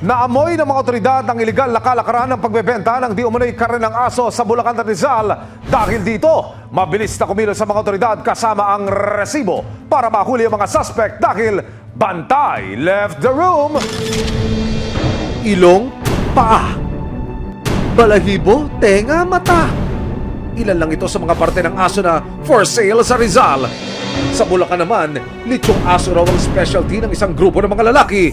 Naamoy ng mga otoridad ng iligal na kalakaran ng pagbebenta ng di umano'y karne ng aso sa Bulacan at Rizal. Dahil dito, mabilis na kumilos sa mga otoridad kasama ang resibo para mahuli ang mga suspect dahil bantay left the room. Ilong, paa, balahibo, tenga, mata. Ilan lang ito sa mga parte ng aso na for sale sa Rizal. Sa Bulacan naman, lechong aso raw ang specialty ng isang grupo ng mga lalaki.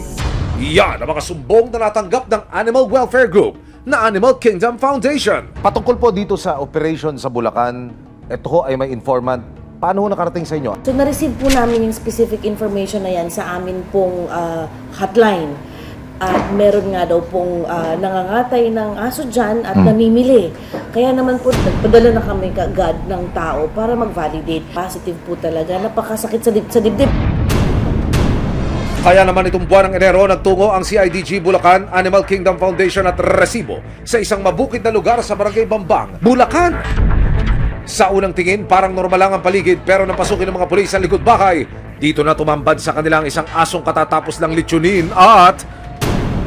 Yan ang mga sumbong na natanggap ng Animal Welfare Group na Animal Kingdom Foundation. Patungkol po dito sa operation sa Bulacan, ito ho ay may informant. Paano ho nakarating sa inyo? So na-receive po namin yung specific information na yan sa amin pong hotline. At meron nga daw pong nangangatay ng aso dyan at namimili. Kaya naman po nagpadala na kami kaagad ng tao para mag-validate. Positive po talaga. Napakasakit sa dibdib. Kaya naman itong buwan ng Enero, nagtungo ang CIDG Bulacan Animal Kingdom Foundation at resibo sa isang mabukid na lugar sa Barangay Bambang, Bulacan. Sa unang tingin, parang normal lang ang paligid pero nang pasukin ng mga pulis ang likod bahay, dito na tumambad sa kanilang isang asong katatapos lang litsunin at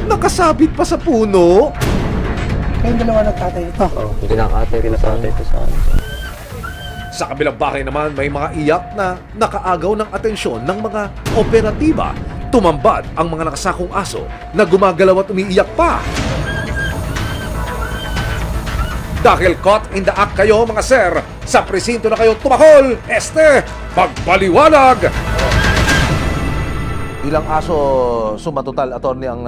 nakasabit pa sa puno. Kayong dalawa nagtatay ito? Oo, kinakatay ito sa akin. Sa kabilang bahay naman, may mga iyak na nakaagaw ng atensyon ng mga operatiba. Tumambad ang mga nakasakong aso na gumagalaw at umiiyak pa. Dahil caught in the act kayo mga sir, sa presinto na kayo tumahol. Magpaliwanag! Ilang aso sumatotal, attorney, ang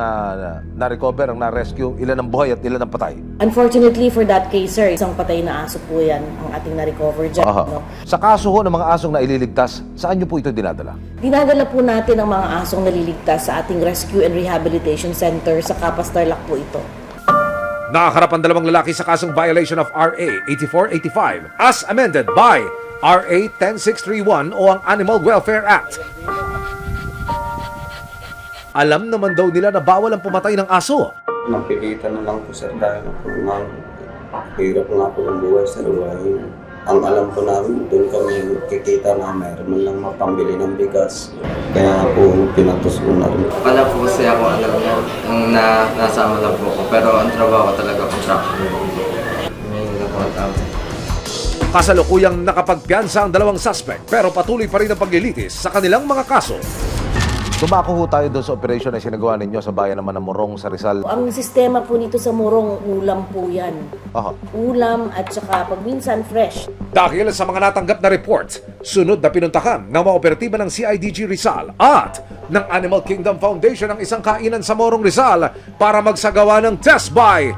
na-recover, ang na-rescue? Ilan ang buhay at ilan ang patay? Unfortunately for that case, sir, isang patay na aso po yan ang ating na-recover dyan. No? Sa kaso ho ng mga asong na ililigtas, saan nyo po ito dinadala? Dinadala po natin ang mga asong naliligtas sa ating Rescue and Rehabilitation Center sa Capas Tarlac po ito. Nakaharap ang dalawang lalaki sa kasong violation of RA 8485 as amended by RA 10631 o ang Animal Welfare Act. Alam naman daw nila na bawal ang pumatay ng aso. Napilitan na lang po sir dahil po hirap nga po ng buhay sa luwahin. Ang alam po namin, doon kami kikita na mayroon man lang mapambili ng bigas. Kaya po pinatos ko na rin. Wala po kasi ako alam niya, nasama lang po ako. Pero ang trabaho ko talaga contractor. May nakuha. Kasalukuyang nakapagpiansa ang dalawang suspect pero patuloy pa rin ang paglilitis sa kanilang mga kaso. Tumako ho tayo doon sa operation na sinagawa ninyo sa bayan naman ng Morong sa Rizal. Ang sistema po nito sa Morong, ulam po yan. Aha. Ulam at saka pag minsan fresh. Dahil sa mga natanggap na report, sunod na pinuntahan ng mga operatiba ng CIDG Rizal at ng Animal Kingdom Foundation ang isang kainan sa Morong Rizal para magsagawa ng test buy.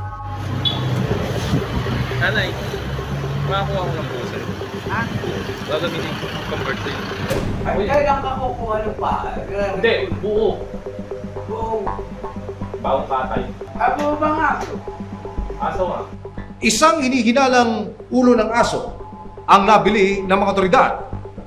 Nanay, makakuha ko ng puso. Ha? Gagamitin ko, convert to yun. Ay, kailan ka kukuha ng pa? Hindi, buo. Buong. Bawang katay. Abo ba nga? Aso nga. Isang hinihinalang ulo ng aso ang nabili ng mga otoridad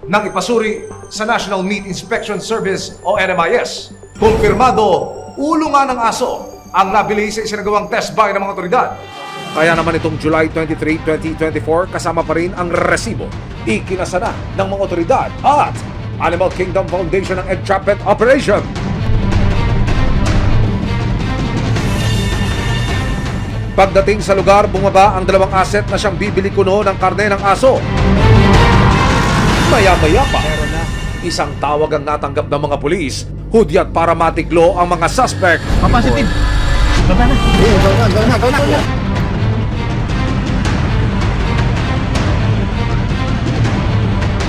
nang ipasuri sa National Meat Inspection Service o NMIS. Kumpirmado, ulo nga ng aso ang nabili sa isinagawang test buy ng mga otoridad. Kaya naman itong July 23, 2024, kasama pa rin ang resibo. Ikinasana ng mga otoridad at Animal Kingdom Foundation ng entrapment operation. Pagdating sa lugar, bumaba ang dalawang asset na siyang bibili kuno ng karne ng aso. Maya-maya pa, isang tawag ang natanggap ng mga pulis. Hudyat para matiklo ang mga suspect. Positive. Baba na. Go na.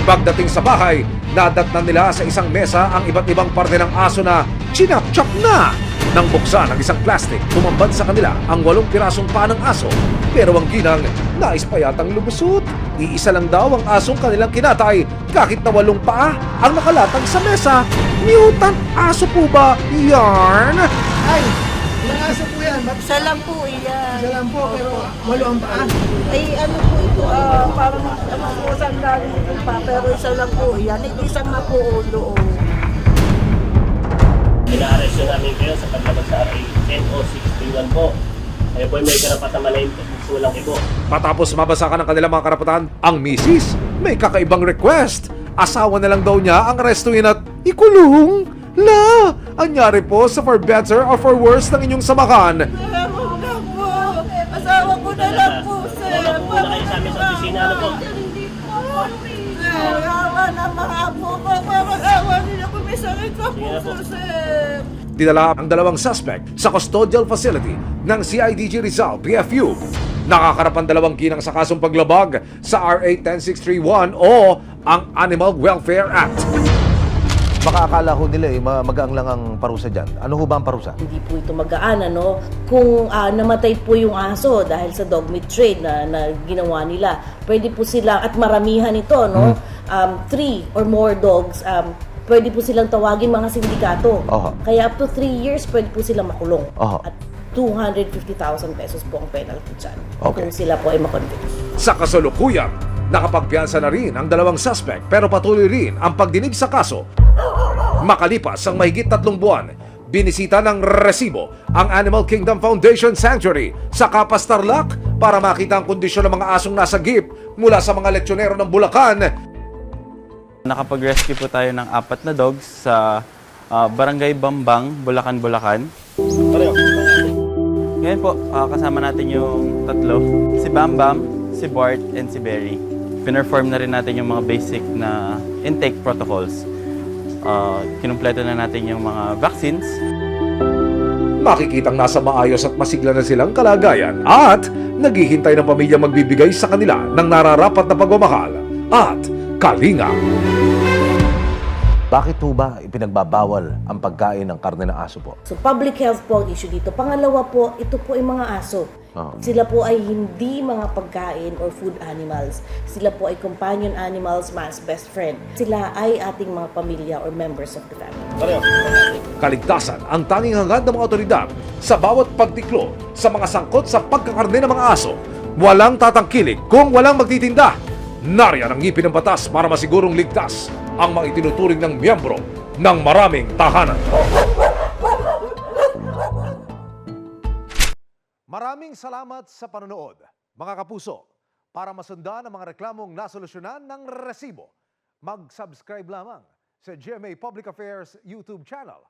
Pagdating sa bahay, nadatnan nila sa isang mesa ang iba't ibang parte ng aso na chinap-chop na. Nang buksan ang isang plastic, tumambad sa kanila ang 8 pirasong paa ng aso. Pero ang ginang, nais pa yatang lumusot. Iisa lang daw ang asong kanilang kinatay kahit na 8 paa ang nakalatag sa mesa. Mutant aso po ba? Yarn! Ay, ilang aso po yan? Isa lang po iyan. Isa lang po, pero 8 ang paa. Ay ano po ito, parang pusang galing ito pa, pero isa lang po iyan. Isang na po ulo. Ina-arrest namin kayo sa paglabag sa RA 10631 po. Kayo po may karapatan malayin sulang ibo. Patapos mabasakan ng kanilang mga karapatan, ang misis may kakaibang request. Asawa na lang daw niya ang arestuhin at ikulong. La! Anyari po sa for better or for worse ng inyong samahan. Sir, huwag na po. Asawa ko na lang po, sir. Wala po na kayo sa amin sa opisina. Ano po? Sir, awa na mga po ko. Awa nila kung may sakit sa puso, sir. Dinala ang dalawang suspect sa custodial facility ng CIDG Rizal PFU. Nakakarap ang dalawang ginang sa kasong paglabag sa RA 10631 o ang Animal Welfare Act. Baka akala ho nila magaang lang ang parusa dyan. Ano ho ba ang parusa? Hindi po ito magaan, ano? Kung namatay po yung aso dahil sa dog meat trade na ginawa nila, pwede po sila, at maramihan ito, no? 3 or more dogs, pwede po silang tawagin mga sindikato. Oho. Kaya up to 3 years, pwede po silang makulong. Oho. At 250,000 pesos po ang penalty dyan. Okay. Kung sila po ay makonvict. Sa kasalukuyan, nakapagpiyansa na rin ang dalawang suspect pero patuloy rin ang pagdinig sa kaso. Makalipas ang mahigit 3 buwan, binisita ng resibo ang Animal Kingdom Foundation Sanctuary sa Capas Tarlac para makita ang kondisyon ng mga asong nasa gip mula sa mga leksiyonero ng Bulacan. Nakapag-rescue po tayo ng 4 na dogs sa Barangay Bambang, Bulacan, Bulacan. Ngayon po, kasama natin yung 3, si Bambam, si Bart, and si Berry. Pinerform na rin natin yung mga basic na intake protocols. Kinumpleto na natin yung mga vaccines. Makikitang nasa maayos at masigla na silang kalagayan at naghihintay ng pamilya magbibigay sa kanila ng nararapat na pagmamahal at kalinga. Bakit ho ba ipinagbabawal ang pagkain ng karne ng aso po? So public health po ang issue dito. Pangalawa po, ito po ay mga aso. Sila po ay hindi mga pagkain or food animals. Sila po ay companion animals, man's best friend. Sila ay ating mga pamilya or members of the family. Kaligtasan ang tanging hangad ng mga otoridad sa bawat pagtiklo sa mga sangkot sa pagkakarne ng mga aso. Walang tatangkilik kung walang magtitinda. Nariyan ang ngipin ng batas para masigurong ligtas ang mga itinuturing ng miyembro ng maraming tahanan. Maraming salamat sa panonood, mga kapuso. Para masundan ang mga reklamong nasolusyonan ng resibo, mag-subscribe lamang sa GMA Public Affairs YouTube channel